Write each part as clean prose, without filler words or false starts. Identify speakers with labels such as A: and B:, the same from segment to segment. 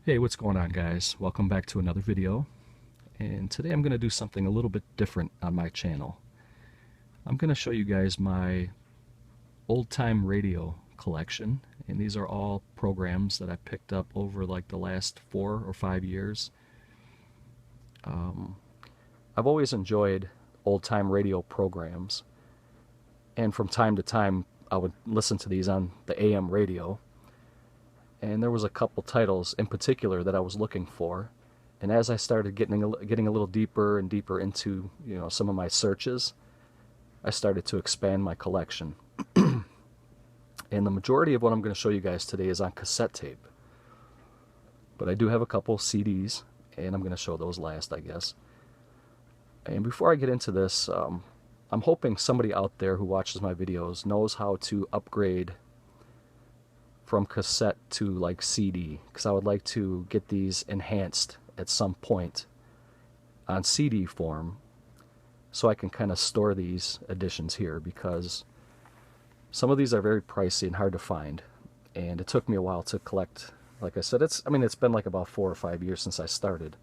A: Hey, what's going on, guys? Welcome back to another video. And today I'm going to do something a little bit different on my channel. I'm going to show you guys my old-time radio collection, and these are all programs that I picked up over like the last 4 or 5 years. I've always enjoyed old-time radio programs, and from time to time I would listen to these on the AM radio. And there was a couple titles in particular that I was looking for, and as I started getting a little deeper and deeper into some of my searches, I started to expand my collection. And the majority of what I'm going to show you guys today is on cassette tape, but I do have a couple CDs, and I'm going to show those last, I guess. And before I get into this, I'm hoping somebody out there who watches my videos knows how to upgrade from cassette to like CD, because I would like to get these enhanced at some point on CD form so I can kind of store these editions here, because some of these are very pricey and hard to find, and it took me a while to collect. Like I said, it's been like about 4 or 5 years since I started,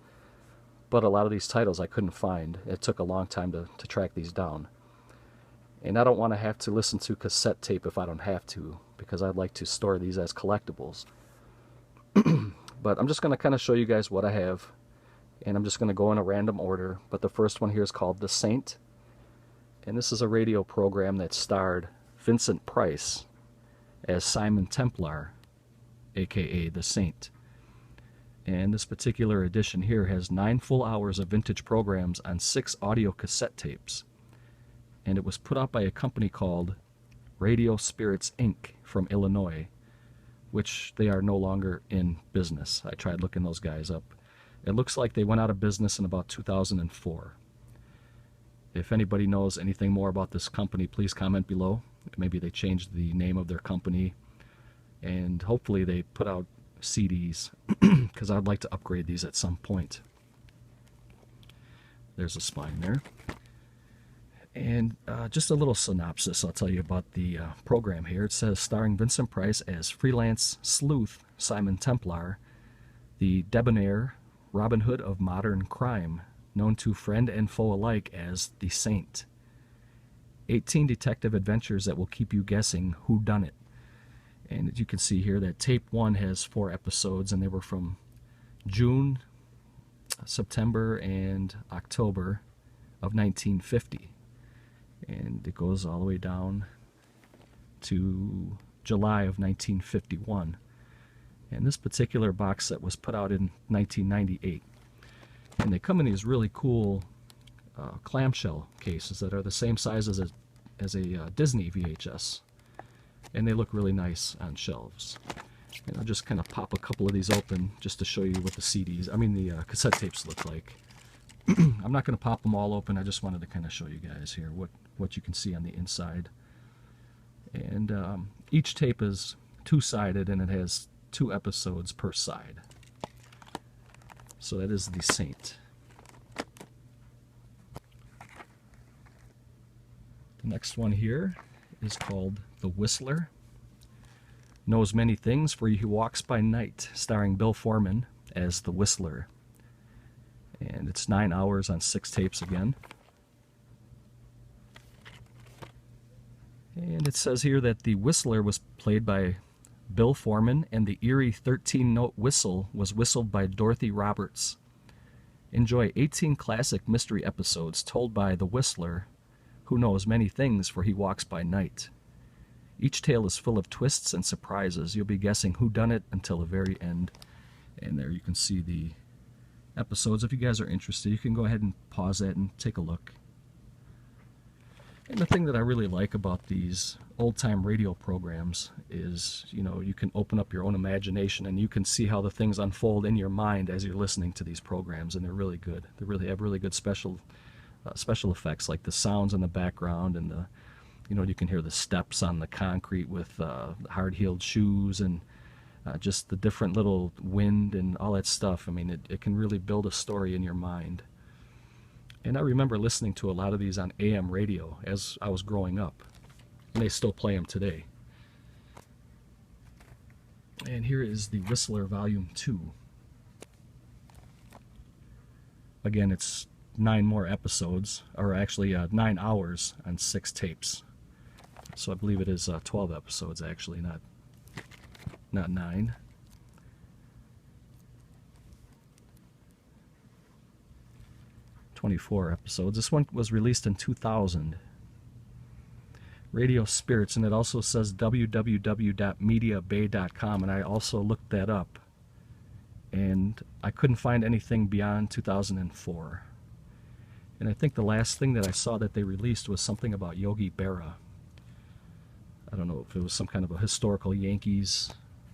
A: but a lot of these titles I couldn't find. It took a long time to track these down, and I don't want to have to listen to cassette tape if I don't have to, because I'd like to store these as collectibles. But I'm just going to kind of show you guys what I have, and I'm just going to go in a random order. But the first one here is called The Saint, and this is a radio program that starred Vincent Price as Simon Templar, aka The Saint. And this particular edition here has 9 full hours of vintage programs on 6 audio cassette tapes, and it was put out by a company called Radio Spirits Inc. from Illinois, which they are no longer in business. I tried looking those guys up. It looks like they went out of business in about 2004. If anybody knows anything more about this company, please comment below. Maybe they changed the name of their company, and hopefully they put out CDs, because I'd like to upgrade these at some point. There's a spine there. And just a little synopsis I'll tell you about the program here. It says, starring Vincent Price as freelance sleuth Simon Templar, the debonair Robin Hood of modern crime, known to friend and foe alike as the Saint. 18 detective adventures that will keep you guessing who done it. And as you can see here, that tape 1 has 4 episodes, and they were from June, September, and October of 1950. And it goes all the way down to July of 1951. And this particular box set was put out in 1998. And they come in these really cool clamshell cases that are the same size as a Disney VHS. And they look really nice on shelves. And I'll just kind of pop a couple of these open just to show you what the cassette tapes look like. I'm not going to pop them all open. I just wanted to kind of show you guys here what you can see on the inside. And each tape is 2-sided, and it has 2 episodes per side. So that is The Saint. The next one here is called The Whistler. Knows many things, for he walks by night, starring Bill Foreman as the Whistler. And it's 9 hours on 6 tapes again. And it says here that the Whistler was played by Bill Foreman, and the eerie 13-note whistle was whistled by Dorothy Roberts. Enjoy 18 classic mystery episodes told by the Whistler, who knows many things, for he walks by night. Each tale is full of twists and surprises. You'll be guessing who done it until the very end. And there you can see the episodes. If you guys are interested, you can go ahead and pause that and take a look. And the thing that I really like about these old-time radio programs is, you can open up your own imagination, and you can see how the things unfold in your mind as you're listening to these programs, and they're really good. They really have really good special effects, like the sounds in the background, and you can hear the steps on the concrete with hard-heeled shoes, and just the different little wind and all that stuff. I mean, it can really build a story in your mind. And I remember listening to a lot of these on AM radio as I was growing up, and they still play them today. And here is The Whistler Volume 2. Again, it's 9 more episodes, or actually 9 hours on 6 tapes. So I believe it is 12 episodes actually, not 9. "24 episodes. This one was released in 2000. Radio Spirits, and it also says www.mediabay.com, and I also looked that up, and I couldn't find anything beyond 2004. And I think the last thing that I saw that they released was something about Yogi Berra. I don't know if it was some kind of a historical Yankees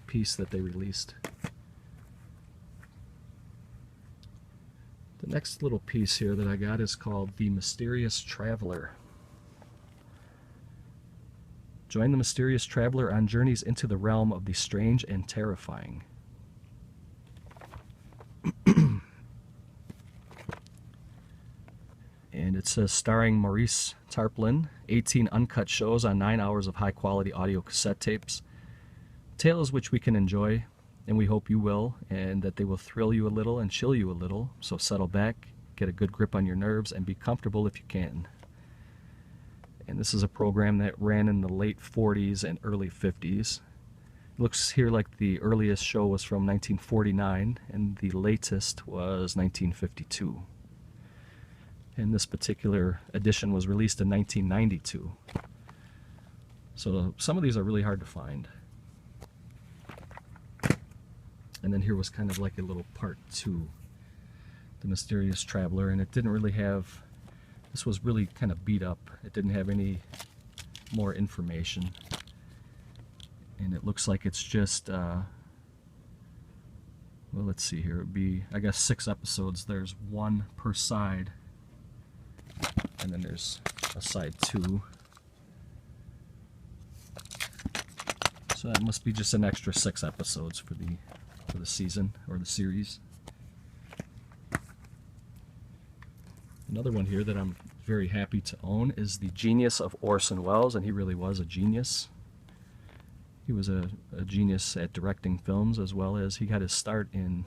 A: piece that they released. The next little piece here that I got is called The Mysterious Traveler. Join the mysterious traveler on journeys into the realm of the strange and terrifying. And it says, starring Maurice Tarplin, 18 uncut shows on 9 hours of high-quality audio cassette tapes. Tales which we can enjoy, and we hope you will, and that they will thrill you a little and chill you a little. So settle back, get a good grip on your nerves, and be comfortable if you can. And this is a program that ran in the late 40s and early 50s. It looks here like the earliest show was from 1949, and the latest was 1952. And this particular edition was released in 1992. So some of these are really hard to find. And then here was kind of like a little part 2, The Mysterious Traveler, and it didn't really have, this was really kind of beat up. It didn't have any more information. And it looks like it's just, well, let's see here, it would be, I guess, 6 episodes. There's 1 per side. And then there's a side 2. So that must be just an extra 6 episodes for the season or the series. Another one here that I'm very happy to own is The Genius of Orson Welles, and he really was a genius. He was a genius at directing films, as well as he got his start in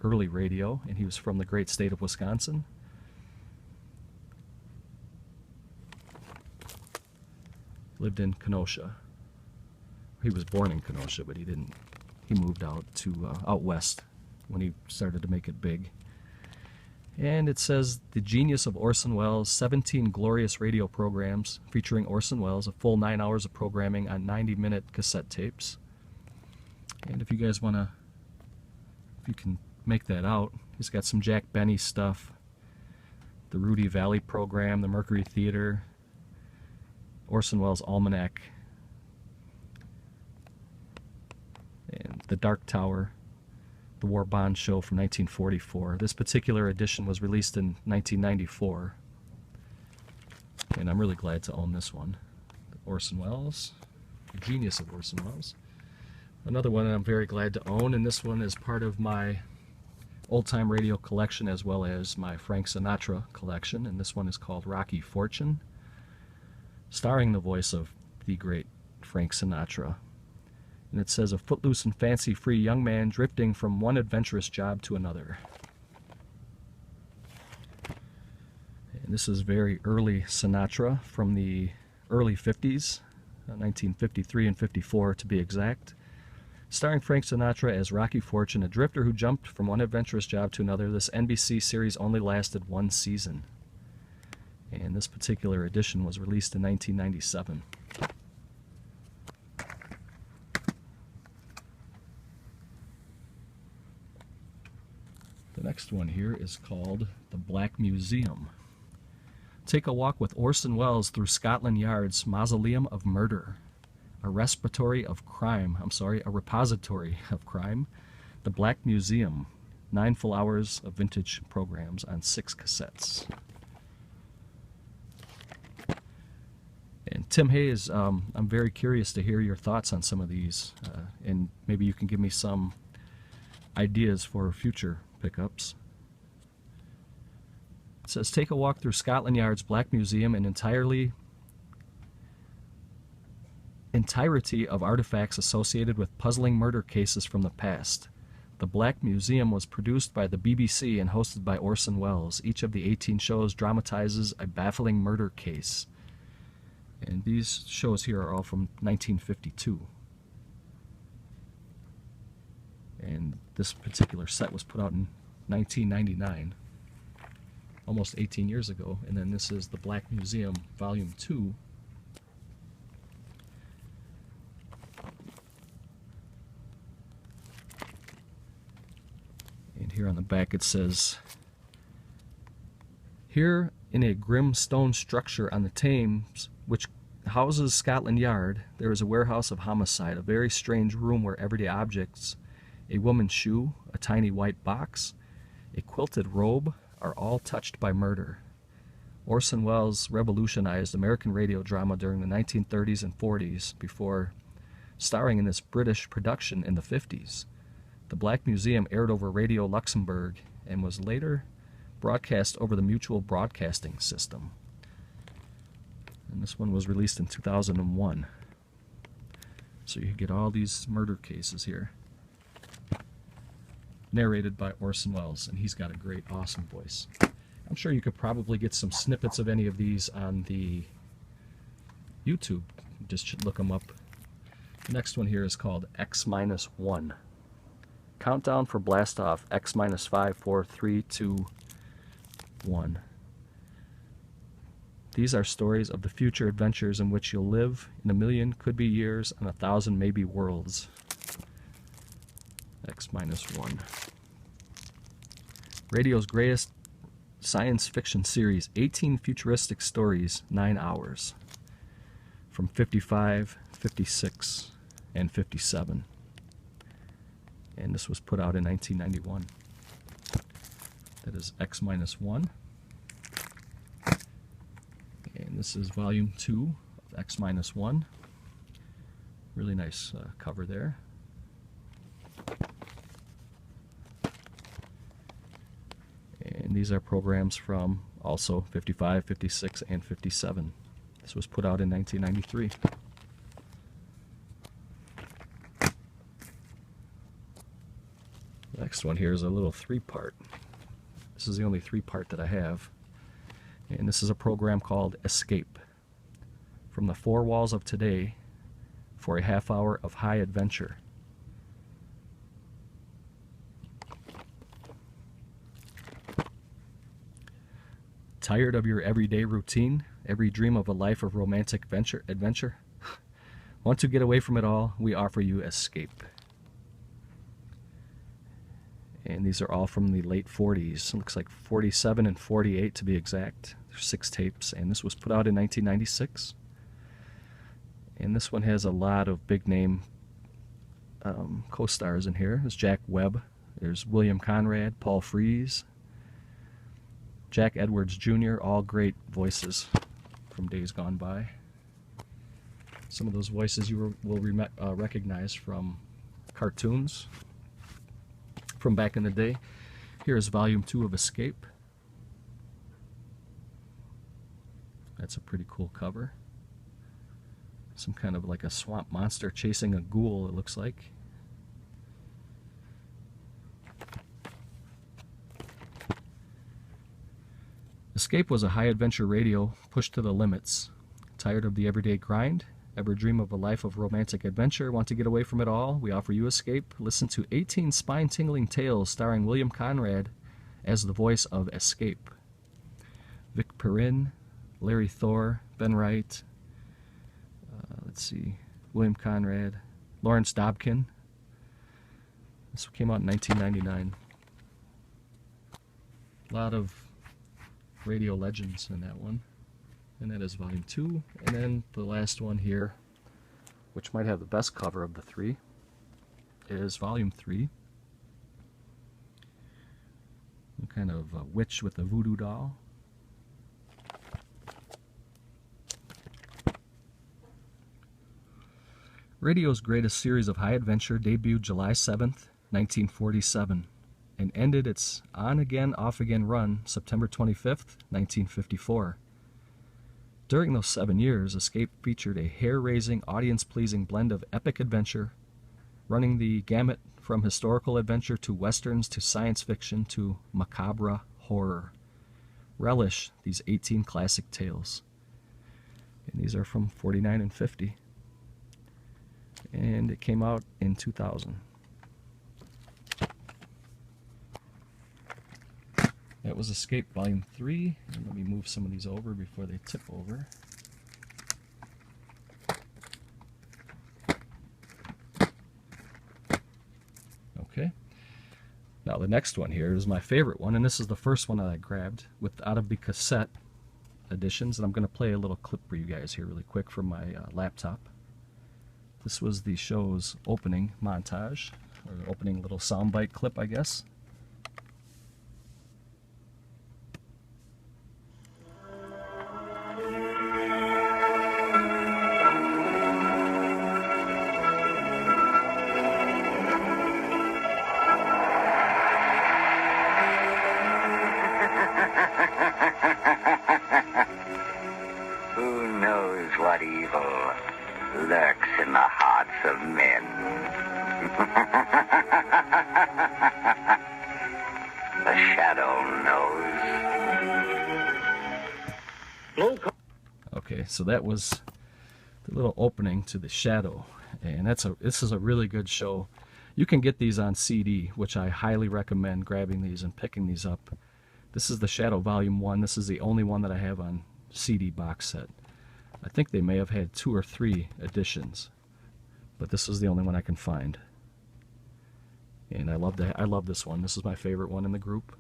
A: early radio, and he was from the great state of Wisconsin. Lived in Kenosha. He was born in Kenosha, but he moved out to out west when he started to make it big. And it says, The Genius of Orson Welles, 17 glorious radio programs featuring Orson Welles, a full 9 hours of programming on 90-minute cassette tapes. And if you guys want to, if you can make that out, he's got some Jack Benny stuff, the Rudy Valley program, the Mercury Theater, Orson Welles Almanac, and The Dark Tower, the War Bond Show from 1944. This particular edition was released in 1994, and I'm really glad to own this one. Orson Welles, The Genius of Orson Welles. Another one that I'm very glad to own, and this one is part of my old-time radio collection as well as my Frank Sinatra collection, and this one is called Rocky Fortune, starring the voice of the great Frank Sinatra. And it says, a footloose and fancy-free young man drifting from one adventurous job to another. And this is very early Sinatra from the early 50s, 1953 and 54 to be exact. Starring Frank Sinatra as Rocky Fortune, a drifter who jumped from one adventurous job to another. This NBC series only lasted 1 season. And this particular edition was released in 1997. The next one here is called The Black Museum. Take a walk with Orson Welles through Scotland Yard's Mausoleum of Murder, a repository of crime. The Black Museum, 9 full hours of vintage programs on 6 cassettes. And Tim Hayes, I'm very curious to hear your thoughts on some of these, and maybe you can give me some ideas for future pickups. It says, take a walk through Scotland Yard's Black Museum, an entirety of artifacts associated with puzzling murder cases from the past. The Black Museum was produced by the BBC and hosted by Orson Welles. Each of the 18 shows dramatizes a baffling murder case. And these shows here are all from 1952. And this particular set was put out in 1999, almost 18 years ago. And then this is the Black Museum Volume 2. And here on the back it says, "Here in a grim stone structure on the Thames, which houses Scotland Yard, there is a warehouse of homicide, a very strange room where everyday objects, a woman's shoe, a tiny white box, a quilted robe, are all touched by murder." Orson Welles revolutionized American radio drama during the 1930s and 40s before starring in this British production in the 50s. The Black Museum aired over Radio Luxembourg and was later broadcast over the Mutual Broadcasting System. And this one was released in 2001. So you get all these murder cases here. Narrated by Orson Welles, and he's got a great, awesome voice. I'm sure you could probably get some snippets of any of these on the YouTube. Just look them up. The next one here is called X-1. Countdown for blast off. X-5, 4, 3, 2, 1. These are stories of the future adventures in which you'll live in a million could-be years and 1,000 maybe worlds. X-1. Radio's greatest science fiction series, 18 futuristic stories, 9 hours. From 55, 56, and 57. And this was put out in 1991. That is X-1. And this is Volume 2 of X-1. Really nice cover there. And these are programs from also 55, 56, and 57. This was put out in 1993. The next one here is a little 3-part. This is the only 3-part that I have. And this is a program called Escape. From the four walls of today for a half hour of high adventure. Tired of your everyday routine? Every dream of a life of romantic adventure? Want to get away from it all? We offer you Escape. And these are all from the late 40s. It looks like 47 and 48 to be exact. There's 6 tapes, and this was put out in 1996. And this one has a lot of big name co-stars in here. There's Jack Webb, there's William Conrad, Paul Frees, Jack Edwards Jr., all great voices from days gone by. Some of those voices you will recognize from cartoons from back in the day. Here is Volume 2 of Escape. That's a pretty cool cover. Some kind of like a swamp monster chasing a ghoul, it looks like. Escape was a high-adventure radio pushed to the limits. Tired of the everyday grind? Ever dream of a life of romantic adventure? Want to get away from it all? We offer you Escape. Listen to 18 spine-tingling tales starring William Conrad as the voice of Escape. Vic Perrin, Larry Thor, Ben Wright, let's see, William Conrad, Lawrence Dobkin. This came out in 1999. A lot of radio legends in that one. And that is Volume 2. And then the last one here, which might have the best cover of the 3, is Volume 3. Some kind of a witch with a voodoo doll. Radio's greatest series of high adventure debuted July 7th, 1947, and ended its on-again, off-again run September 25th, 1954. During those 7 years, Escape featured a hair-raising, audience-pleasing blend of epic adventure, running the gamut from historical adventure to westerns to science fiction to macabre horror. Relish these 18 classic tales. And these are from 49 and 50. And it came out in 2000. That was Escape Volume 3. And let me move some of these over before they tip over. Okay. Now the next one here is my favorite one, and this is the first one that I grabbed out of the cassette editions, and I'm going to play a little clip for you guys here really quick from my laptop. This was the show's opening montage, or opening little soundbite clip, I guess.
B: Who knows what evil lurks in the hearts of men? The shadow knows.
A: Okay, so that was the little opening to The Shadow, and this is a really good show. You can get these on CD, which I highly recommend grabbing these and picking these up. This is The Shadow Volume 1. This is the only one that I have on CD box set. I think they may have had 2 or 3 editions, but this is the only one I can find. And I love this one. This is my favorite one in the group.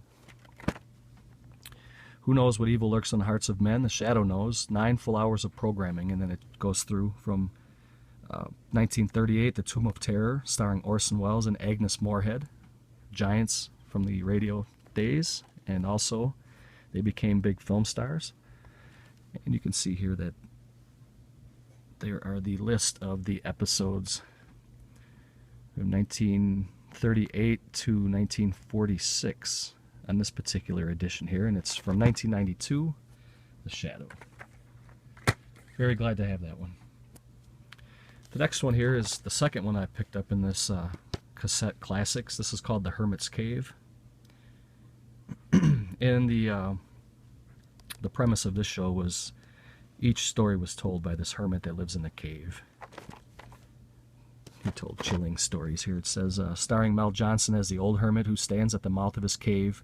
A: Who knows what evil lurks in the hearts of men? The Shadow knows. 9 full hours of programming, and then it goes through from 1938, The Tomb of Terror, starring Orson Welles and Agnes Moorehead, giants from the radio days, and also they became big film stars. And you can see here that there are the list of the episodes from 1938 to 1946 on this particular edition here, and it's from 1992, The Shadow. Very glad to have that one. The next one here is the second one I picked up in this cassette classics. This is called The Hermit's Cave. And the premise of this show was each story was told by this hermit that lives in the cave. He told chilling stories here. It says, starring Mel Johnson as the old hermit who stands at the mouth of his cave,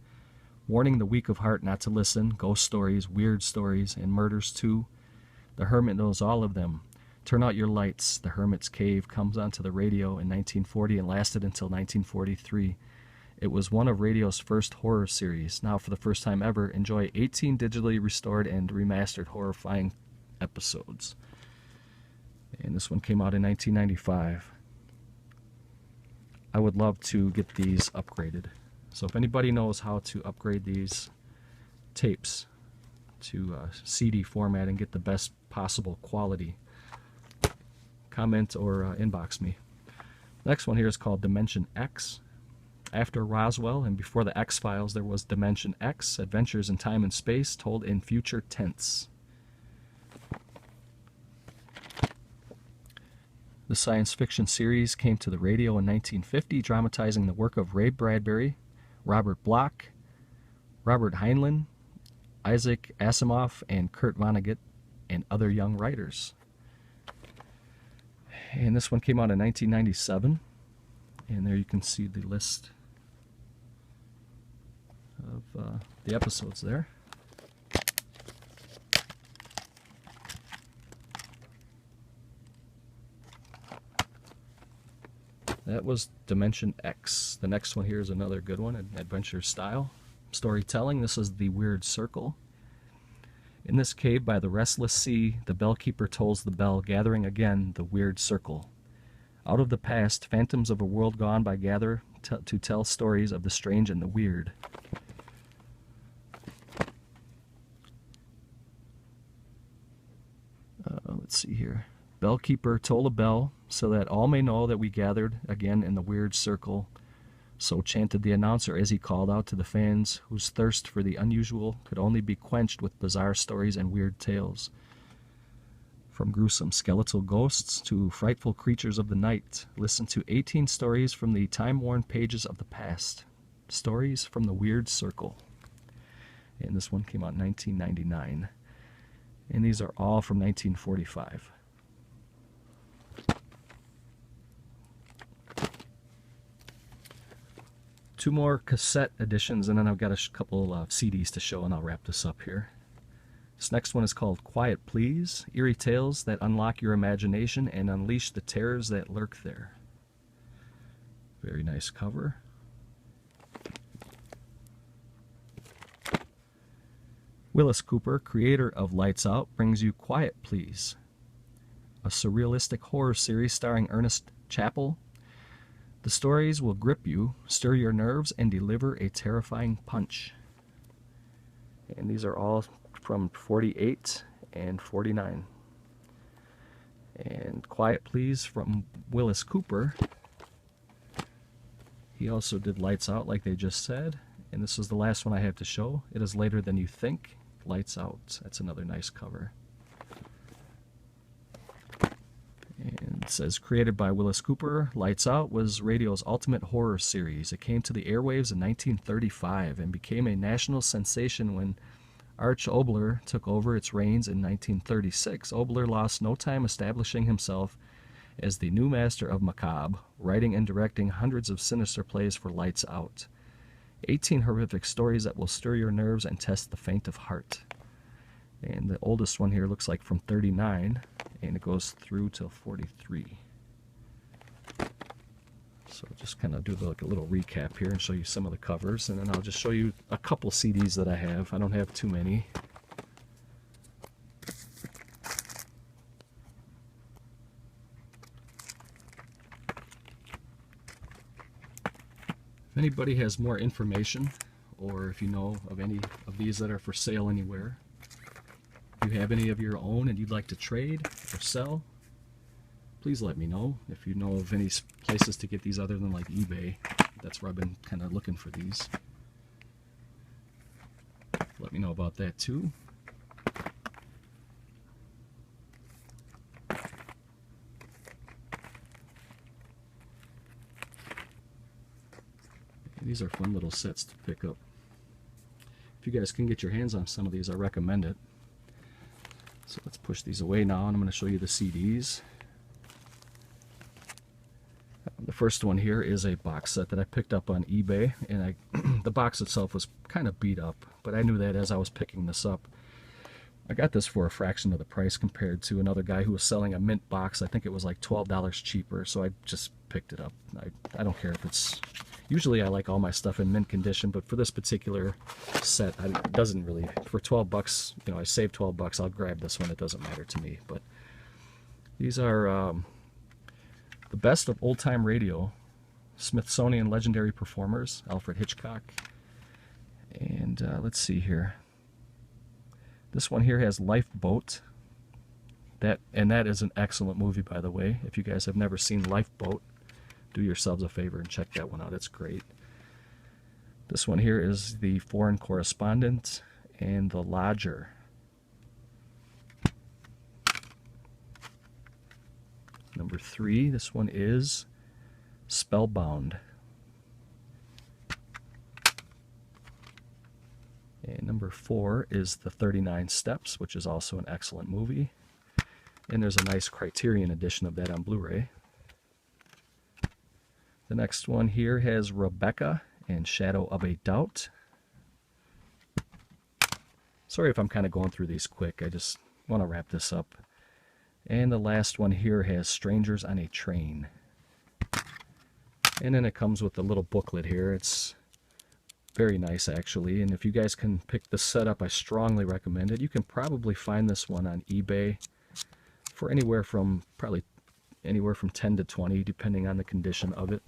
A: warning the weak of heart not to listen, ghost stories, weird stories, and murders too. The hermit knows all of them. Turn out your lights. The Hermit's Cave comes onto the radio in 1940 and lasted until 1943. It was one of radio's first horror series. Now, for the first time ever, enjoy 18 digitally restored and remastered horrifying episodes. And this one came out in 1995. I would love to get these upgraded. So if anybody knows how to upgrade these tapes to CD format and get the best possible quality, comment or inbox me. Next one here is called Dimension X. After Roswell and before the X-Files, there was Dimension X, Adventures in Time and Space, told in future tense. The science fiction series came to the radio in 1950, dramatizing the work of Ray Bradbury, Robert Bloch, Robert Heinlein, Isaac Asimov, and Kurt Vonnegut, and other young writers. And this one came out in 1997, and there you can see the list of the episodes there. That was Dimension X. The next one here is another good one, an adventure style storytelling. This is The Weird Circle. In this cave by the restless sea, the bellkeeper tolls the bell, gathering again the weird circle. Out of the past, phantoms of a world gone by gather to tell stories of the strange and the weird. Let's see here. Bellkeeper, toll a bell, so that all may know that we gathered again in the weird circle. So chanted the announcer as he called out to the fans whose thirst for the unusual could only be quenched with bizarre stories and weird tales. From gruesome skeletal ghosts to frightful creatures of the night, listen to 18 stories from the time-worn pages of the past. Stories from the Weird Circle. And this one came out in 1999. And these are all from 1945. Two more cassette editions, and then I've got a couple of CDs to show, and I'll wrap this up here. This next one is called Quiet Please, Eerie Tales that Unlock Your Imagination and Unleash the Terrors that Lurk There. Very nice cover. Willis Cooper, creator of Lights Out, brings you Quiet Please, a surrealistic horror series starring Ernest Chappell. The stories will grip you, stir your nerves, and deliver a terrifying punch. And these are all from 48 and 49. And Quiet Please from Willis Cooper. He also did Lights Out, like they just said. And this is the last one I have to show. It is Later Than You Think, Lights Out. That's another nice cover. And it says, created by Willis Cooper, Lights Out was radio's ultimate horror series. It came to the airwaves in 1935 and became a national sensation when Arch Oboler took over its reins in 1936. Oboler lost no time establishing himself as the new master of macabre, writing and directing hundreds of sinister plays for Lights Out. 18 horrific stories that will stir your nerves and test the faint of heart. And the oldest one here looks like from 39, and it goes through till 43. So just kind of do like a little recap here and show you some of the covers, and then I'll just show you a couple CDs that I have. I don't have too many. If anybody has more information, or if you know of any of these that are for sale anywhere, if you have any of your own and you'd like to trade or sell, please let me know. If you know of any places to get these other than like eBay, that's where I've been kind of looking for these. Let me know about that too. And these are fun little sets to pick up. If you guys can get your hands on some of these, I recommend it. So let's push these away now, and I'm going to show you the CDs. The first one here is a box set that I picked up on eBay, and the box itself was kind of beat up, but I knew that as I was picking this up. I got this for a fraction of the price compared to another guy who was selling a mint box. I think it was like $12 cheaper, so I just picked it up. I don't care if it's... Usually I like all my stuff in mint condition, but for this particular set, it doesn't really... For 12 bucks, you know, I saved 12 bucks, I'll grab this one. It doesn't matter to me, but these are... the best of old-time radio, Smithsonian legendary performers, Alfred Hitchcock. And let's see here. This one here has Lifeboat. That is an excellent movie, by the way. If you guys have never seen Lifeboat, do yourselves a favor and check that one out. It's great. This one here is The Foreign Correspondent and The Lodger. Number 3, this one is Spellbound. And number 4 is The 39 Steps, which is also an excellent movie. And there's a nice Criterion edition of that on Blu-ray. The next one here has Rebecca and Shadow of a Doubt. Sorry if I'm kind of going through these quick. I just want to wrap this up. And the last one here has Strangers on a Train. And then it comes with a little booklet here. It's very nice, actually. And if you guys can pick this set up, I strongly recommend it. You can probably find this one on eBay for probably anywhere from 10 to 20, depending on the condition of it.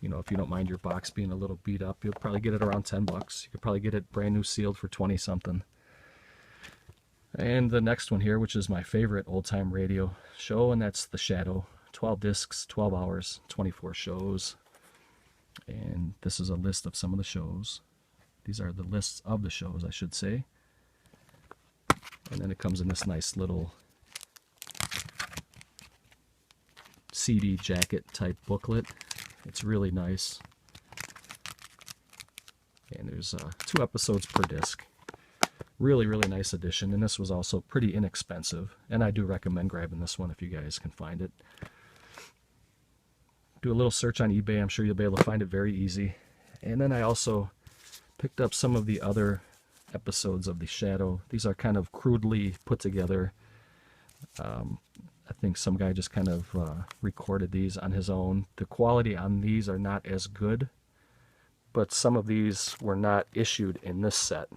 A: You know, if you don't mind your box being a little beat up, you'll probably get it around 10 bucks. You could probably get it brand new sealed for 20 something. And the next one here, which is my favorite old-time radio show, and that's The Shadow. 12 discs, 12 hours, 24 shows. And this is a list of some of the shows. These are the lists of the shows, I should say. And then it comes in this nice little CD jacket type booklet. It's really nice. And there's 2 episodes per disc. Really, really nice edition. And this was also pretty inexpensive. And I do recommend grabbing this one if you guys can find it. Do a little search on eBay. I'm sure you'll be able to find it very easy. And then I also picked up some of the other episodes of The Shadow. These are kind of crudely put together. I think some guy just kind of recorded these on his own. The quality on these are not as good, but some of these were not issued in this set,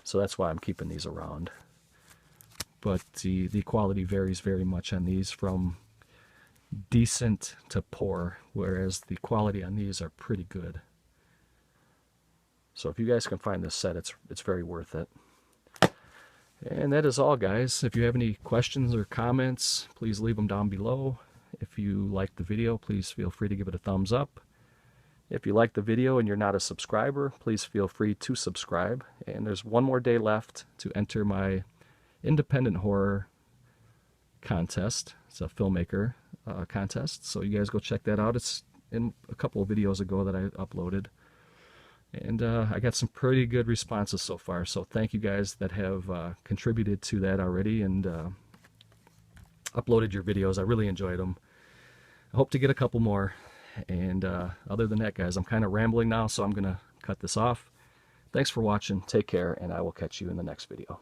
A: so that's why I'm keeping these around. But the quality varies very much on these, from decent to poor, whereas the quality on these are pretty good. So if you guys can find this set, it's very worth it. And that is all, guys. If you have any questions or comments, please leave them down below. If you liked the video, please feel free to give it a thumbs up. If you like the video and you're not a subscriber, please feel free to subscribe. And there's one more day left to enter my independent horror contest. It's a filmmaker contest, so you guys go check that out. It's in a couple of videos ago that I uploaded. And I got some pretty good responses so far, so thank you guys that have contributed to that already and uploaded your videos. I really enjoyed them. I hope to get a couple more. And other than that, guys, I'm kind of rambling now, so I'm going to cut this off. Thanks for watching. Take care, and I will catch you in the next video.